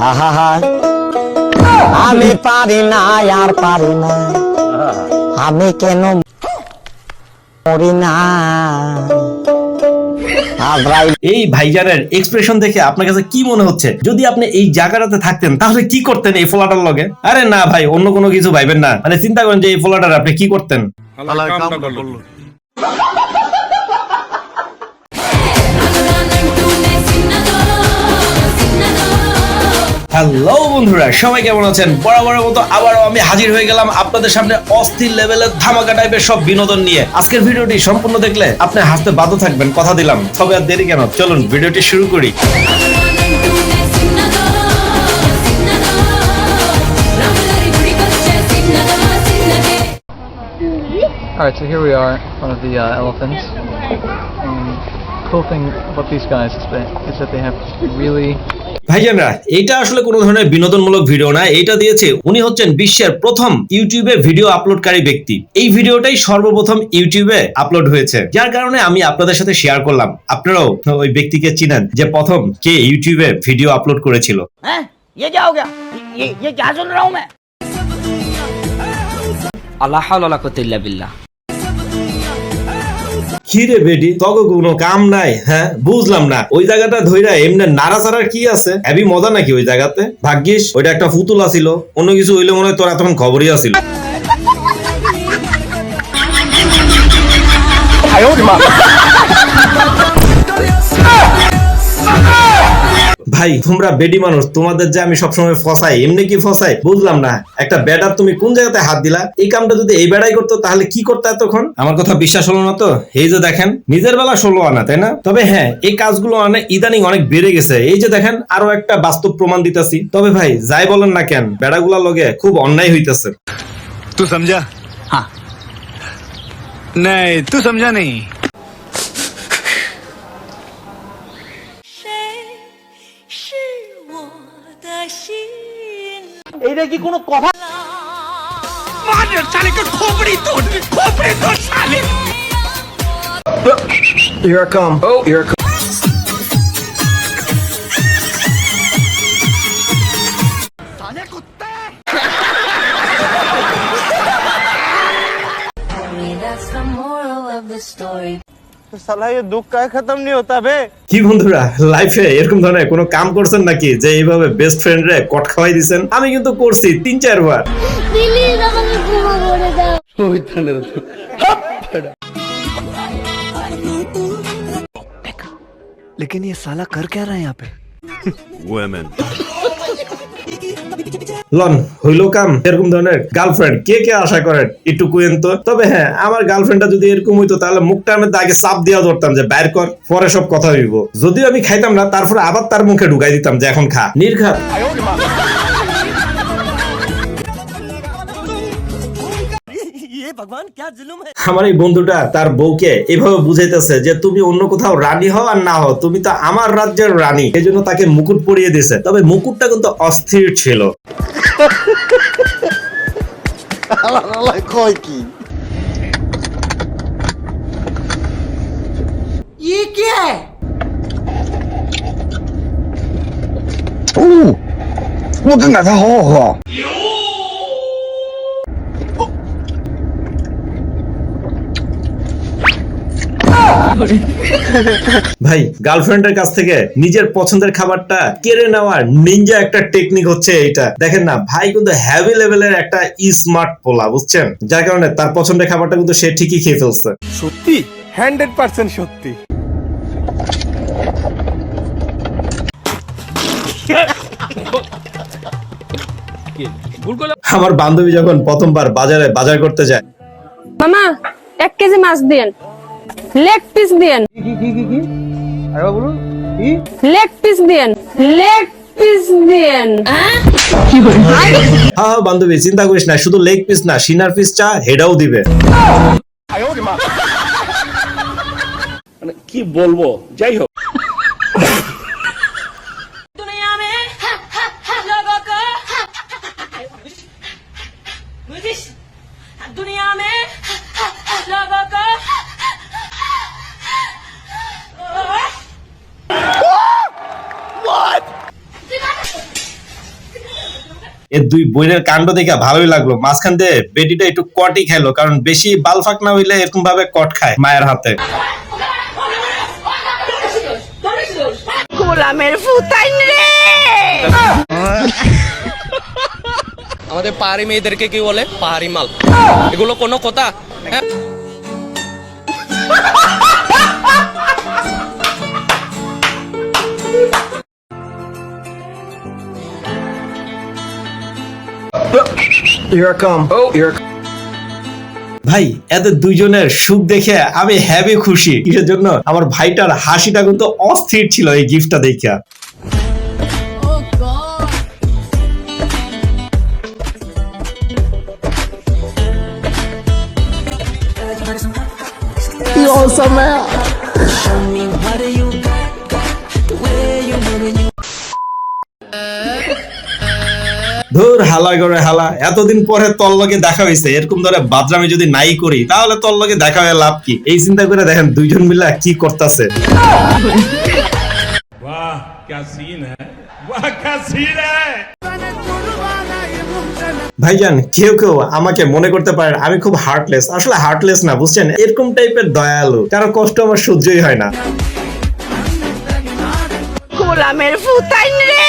আহা আমি পারি না আর পারি না, আমি কেন মরি না। এই ভাইজানের এক্সপ্রেশন দেখে আপনার কাছে কি মনে হচ্ছে? যদি আপনি এই জায়গাটাতে থাকতেন তাহলে কি করতেন এই ফোলাটার লগে? আরে না ভাই, অন্য কোনো কিছু ভাইবেন না, মানে চিন্তা করেন যে এই ফোলাটার আপনি কি করতেন। হ্যালো বন্ধুরা, সবাই কেমন আছেন? বরাবরের মতো আবারও আমি হাজির হয়ে গেলাম আপনাদের সামনে অস্থির লেভেলের ধামাকা টাইপের সব বিনোদন নিয়ে। আজকের ভিডিওটি সম্পূর্ণ দেখলে আপনি হাসতে বাধ্য থাকবেন, কথা দিলাম। তবে আর দেরি কেন, চলুন ভিডিওটি শুরু করি। Alright, so here we are, one of the elephants. Cool thing about these guys is that they have really... ভাইজানরা, এটা আসলে কোনো ধরনের বিনোদনমূলক ভিডিও না, এটা দিয়েছে উনি হচ্ছেন বিশ্বের প্রথম ইউটিউবে ভিডিও আপলোডকারী ব্যক্তি। এই ভিডিওটাই সর্বপ্রথম ইউটিউবে আপলোড হয়েছে, যার কারণে আমি আপনাদের সাথে শেয়ার করলাম। আপনারাও ওই ব্যক্তিকে চিনেন যে প্রথম কে ইউটিউবে ভিডিও আপলোড করেছিল। হ্যাঁ, ये क्या हो गया? ये क्या सुन रहा हूं मैं? আল্লাহ হাওলা ওয়ালা কুওয়াতা ইল্লা বিল্লাহ। কি রে বেডি, তবে কোনো কাম নাই? হ্যাঁ, বুঝলাম না ওই জায়গাটা ধইরা এমনি নাড়াচাড়ার কি আছে? হেভি মজা নাকি ওই জায়গাতে? ভাগ্যিস ওইটা একটা ফুতুলা ছিল, অন্য কিছু হইলে মনে হয় তোর তখন খবরই আছিল। ভাই তোমরা বেডি মানুষ, তোমাদের যে আমি সবসময় ফসাই, এমনি কি ফসাই বুঝলাম না। একটা বেডার তুমি কোন জায়গাতে হাত দিলা? এই কামটা যদি এই বেড়াই করতো তাহলে কি করতে এতক্ষণ? আমার কথা বিশ্বাস হলো না তো? এই যে দেখেন, নিজের বেলা 16 আনা, তাই না? তবে হ্যাঁ, এই কাজগুলো ইদানিং অনেক বেড়ে গেছে। এই যে দেখেন, আরো একটা বাস্তব প্রমাণ দিতেছি। তবে ভাই যাই বলেন না কেন, বেড়াগুলার লগে খুব অন্যায় হইতেছে। तू समझा? हाँ नहीं, तू समझा नहीं। এইটা কি কোনো কথা? Here I come. Oh, here I come. साला ये दुख का खत्म नहीं होता बे। কি বন্ধুরা, লাইফে এরকম ধরনের কোনো কাম করছেন নাকি যে এইভাবে বেস্ট ফ্রেন্ড রে কট খাওয়াই দিবেন? আমি কিন্তু করছি 3-4 বার। প্লিজ আমাকে ক্ষমা করে দাও। लेकिन ये साला कर क्या रहा है यहाँ पे? Women. লন হইলো কাম। এরকম ধরনের গার্লফ্রেন্ড কে কে আশা করেন একটু কুয়েন তো। তবে হ্যাঁ, আমার গার্লফ্রেন্ডটা যদি এরকম হইতো তাহলে মুখটা আমি আগে চাপ দিয়া ধরতাম যে বাইর কর, পরে সব কথা হইব। যদিও আমি খাইতাম না, তারপরে আবার তার মুখে ঢুকাই দিতাম যে এখন খা, নির্ঘাত। আমার এই বন্ধুটা তার বউকে এভাবে বুঝাইতেছে যে তুমি অন্য কোথাও রানী হও আর না হও, তুমি তো আমার রাজ্যের রানী। এই জন্য তাকে মুকুট পরিয়ে দিয়েছে। তবে মুকুটটা কিন্তু অস্থির ছিল। ये क्या है? ভাই, গার্লফ্রেন্ডের কাছ থেকে নিজের পছন্দের খাবারটা কেড়ে নেওয়ার নিনজা একটা টেকনিক হচ্ছে এইটা। দেখেন না, ভাই কিন্তু হেভি লেভেলের একটা স্মার্ট পোলা, বুঝছেন? যার কারণে তার পছন্দের খাবারটা কিন্তু সে ঠিকই খেয়ে ফেলছে। সত্যি 100% সত্যি। আমার বান্ধবী যখন প্রথমবার বাজারে বাজার করতে যায়, মামা 1 কেজি মাছ দেন, লেগ পিস দেন। আরে বলুন কি? লেগ পিস দেন, লেগ পিস দেন। হ্যাঁ বান্ধবী চিন্তা করিস না, শুধু লেগ পিস না, সিনার পিস চা হেডাও দিবে। মানে কি বলবো, যাই হোক। दुनिया में लोगों को What? এই দুই বইয়ের কাণ্ড দেখে ভালোই লাগলো। মাঝখান দিয়ে বেটিটা একটু কটই খাইলো, কারণ বেশি বালফাক না হইলে এরকম ভাবে কট খায় মায়ের হাতে। গোলামের ফুতাইন রে। আমাদের পাহাড়ি মেয়েদেরকে কি বলে? পাহাড়ি মাল। এগুলো কোনো কথা? হ্যাঁ। ভাই এদের দুইজনের সুখ দেখে আমি হ্যাপি খুশি। কিসের জন্য? আমার ভাইটার হাসিটা কিন্তু অস্থির ছিল এই গিফটটা দেখা। ধুর হালা করে হালা, এতদিন পরে তোর লগে দেখা হয়েছে, এরকম ধরে বাদরামি যদি নাই করি তাহলে তোর লগে দেখা হয়ে লাভ কি? এই চিন্তা করে দেখেন দুইজন মিলে কি করতেছে। वाह क्या सीन है, वाह क्या सीन है। ভাইজান কেউ কেউ আমাকে মনে করতে পারেন আমি খুব হার্টলেস। আসলে হার্টলেস না, বুঝছেন, এরকম টাইপের দয়ালু, কারো কষ্ট আমার সহ্যই হয় না। গোলামের ফুতাইন রে।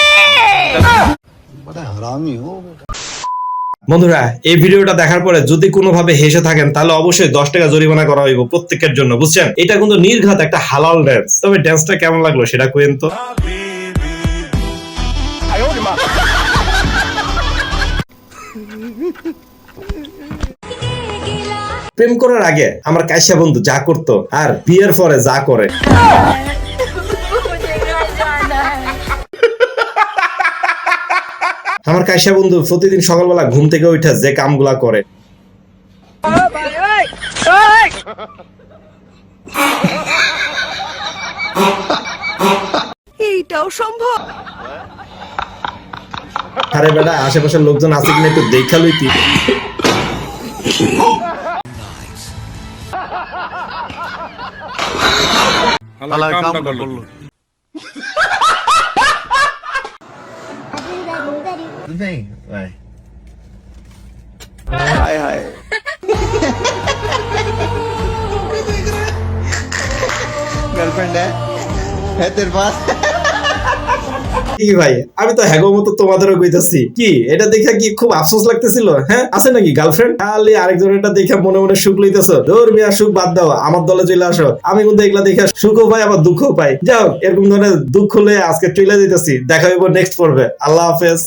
বন্ধুরা এই ভিডিওটা দেখার পরে যদি কোনোভাবে হেসে থাকেন তাহলে অবশ্যই 10 টাকা জরিমানা করা হইব প্রত্যেকের জন্য, বুঝছেন। এটা কিন্তু নির্ঘাত একটা হালাল ড্যান্স। তবে ড্যান্সটা কেমন লাগলো সেটা কইেন তো। প্রেম করার আগে আমার কাইসা বন্ধু যা করতো আর বিয়ের পরে যা করে, আমার কাইসা বন্ধু প্রতিদিন সকালবেলা ঘুম থেকে উঠে যে কামগুলা করে, এইটাও সম্ভব? আরে বেটা আশেপাশের লোকজন আছে কিনা একটু দেখা লইতি। हाय हाय गर्लफ्रेंड है तेरे पास? কি ভাই আমি তো হ্যাগো মতো তোমাদেরও কইতাছি। কি এটা দেখে কি খুব আফসোস লাগতেছিল? হ্যাঁ আছে নাকি গার্লফ্রেন্ড? খালি আরেকজনেরটা দেখে মনে মনে সুখ লইতেছো। ধর মিয়া সুখ বাদ দাও, আমার দলে চলে আসো। আমি কিন্তু এগুলা দেখে সুখও পাই আবার দুঃখও পাই। যাও এরকম ধরনের দুঃখ হলে আজকে চলে যেতেছি। দেখা হইব নেক্সট পর্বে। আল্লাহ হাফেজ।